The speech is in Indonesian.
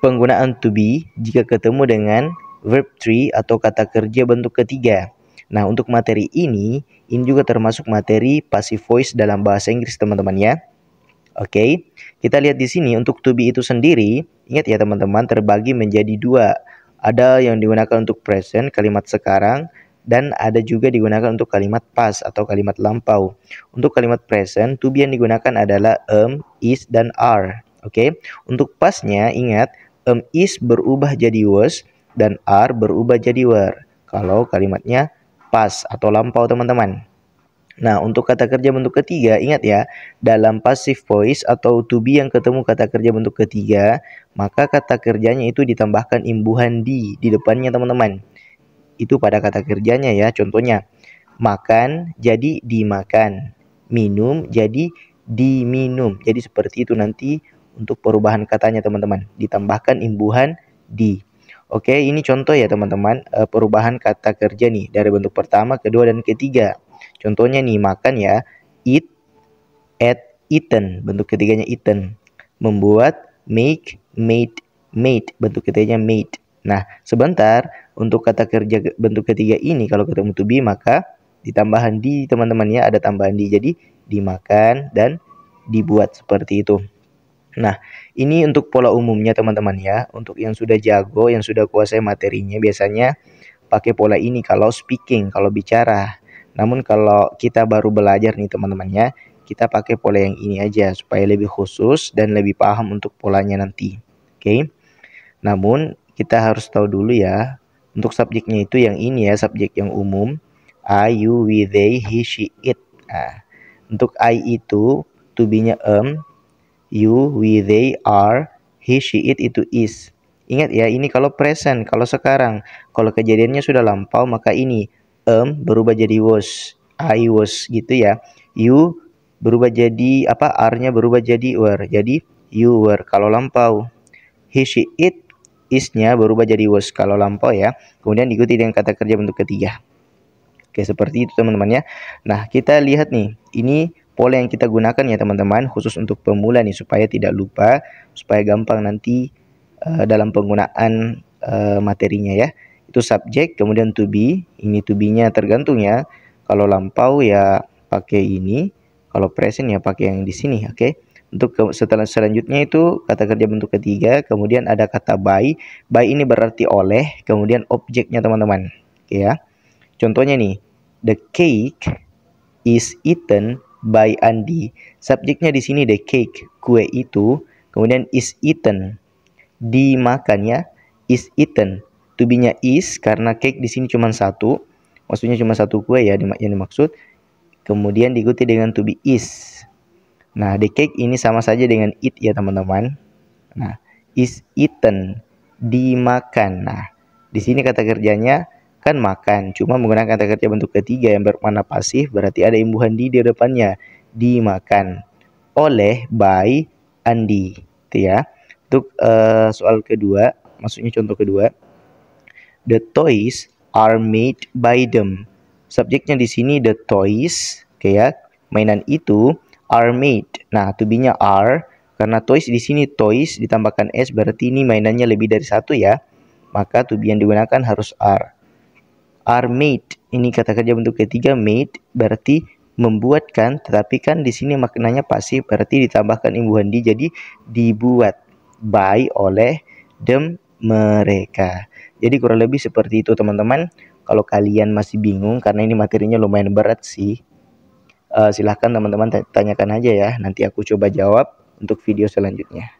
penggunaan to be jika ketemu dengan verb 3 atau kata kerja bentuk ketiga. Nah, untuk materi ini juga termasuk materi passive voice dalam bahasa Inggris, teman-teman ya. Oke, kita lihat di sini untuk to be itu sendiri, ingat ya teman-teman, terbagi menjadi dua. Ada yang digunakan untuk present, kalimat sekarang, dan ada juga digunakan untuk kalimat past atau kalimat lampau. Untuk kalimat present, to be yang digunakan adalah is, dan are. Oke, untuk pastnya ingat, is berubah jadi was, dan are berubah jadi were. Kalau kalimatnya past atau lampau, teman-teman. Nah, untuk kata kerja bentuk ketiga, ingat ya, dalam passive voice atau to be yang ketemu kata kerja bentuk ketiga, maka kata kerjanya itu ditambahkan imbuhan di depannya, teman-teman. Itu pada kata kerjanya ya, contohnya, makan jadi dimakan, minum jadi diminum. Jadi seperti itu nanti untuk perubahan katanya, teman-teman, ditambahkan imbuhan di. Oke, ini contoh ya teman-teman, perubahan kata kerja nih dari bentuk pertama, kedua, dan ketiga. Contohnya nih, makan ya, eat, ate, eaten, bentuk ketiganya eaten. Membuat, make, made, made, bentuk ketiganya made. Nah, sebentar, untuk kata kerja bentuk ketiga ini kalau ketemu to be maka ditambahan di, teman-teman ya, ada tambahan di. Jadi dimakan dan dibuat seperti itu. Nah, ini untuk pola umumnya, teman-teman ya. Untuk yang sudah jago, yang sudah kuasai materinya, biasanya pakai pola ini kalau speaking, kalau bicara. Namun kalau kita baru belajar nih, teman-teman ya, kita pakai pola yang ini aja supaya lebih khusus dan lebih paham untuk polanya nanti. Oke. Namun kita harus tahu dulu ya, untuk subjeknya itu yang ini ya, subjek yang umum. I, you, we, they, he, she, it. Nah, untuk I itu to be-nya you, we, they, are, he, she, it itu is. Ingat ya, ini kalau present, kalau sekarang. Kalau kejadiannya sudah lampau, maka ini berubah jadi was, I was gitu ya. You berubah jadi apa? Are-nya berubah jadi were. Jadi you were kalau lampau. He, she, it, is-nya berubah jadi was kalau lampau ya. Kemudian diikuti dengan kata kerja bentuk ketiga. Oke, seperti itu teman-teman ya. Nah, kita lihat nih, ini pola yang kita gunakan ya teman-teman, khusus untuk pemula nih, supaya tidak lupa, supaya gampang nanti dalam penggunaan materinya ya. Itu subjek, kemudian to be, ini to be-nya tergantung ya. Kalau lampau ya pakai ini, kalau present ya pakai yang di sini, oke. Untuk setelah selanjutnya itu kata kerja bentuk ketiga, kemudian ada kata by. By ini berarti oleh, kemudian objeknya teman-teman. Oke ya. Contohnya nih, the cake is eaten by Andi. Subjeknya di sini the cake, kue itu, kemudian is eaten, dimakan ya, is eaten. To be-nya is karena cake di sini cuma satu, maksudnya cuma satu kue ya yang dimaksud. Kemudian diikuti dengan to be is. Nah, the cake ini sama saja dengan eat ya teman-teman. Nah, is eaten, dimakan. Nah, di sini kata kerjanya kan makan, cuma menggunakan kata kerja bentuk ketiga yang bermakna pasif, berarti ada imbuhan di depannya, dimakan oleh by Andi, itu ya. Untuk soal kedua, maksudnya contoh kedua, the toys are made by them. Subjeknya di sini the toys, oke ya, mainan itu are made. Nah, to be-nya are, karena toys di sini toys ditambahkan s, berarti ini mainannya lebih dari satu ya. Maka to be yang digunakan harus are. Are made, ini kata kerja bentuk ketiga made, berarti membuatkan, tetapi kan di sini maknanya pasif, berarti ditambahkan imbuhan di, jadi dibuat by, oleh, them, mereka. Jadi kurang lebih seperti itu teman-teman. Kalau kalian masih bingung karena ini materinya lumayan berat sih, silahkan teman-teman tanyakan aja ya, nanti aku coba jawab untuk video selanjutnya.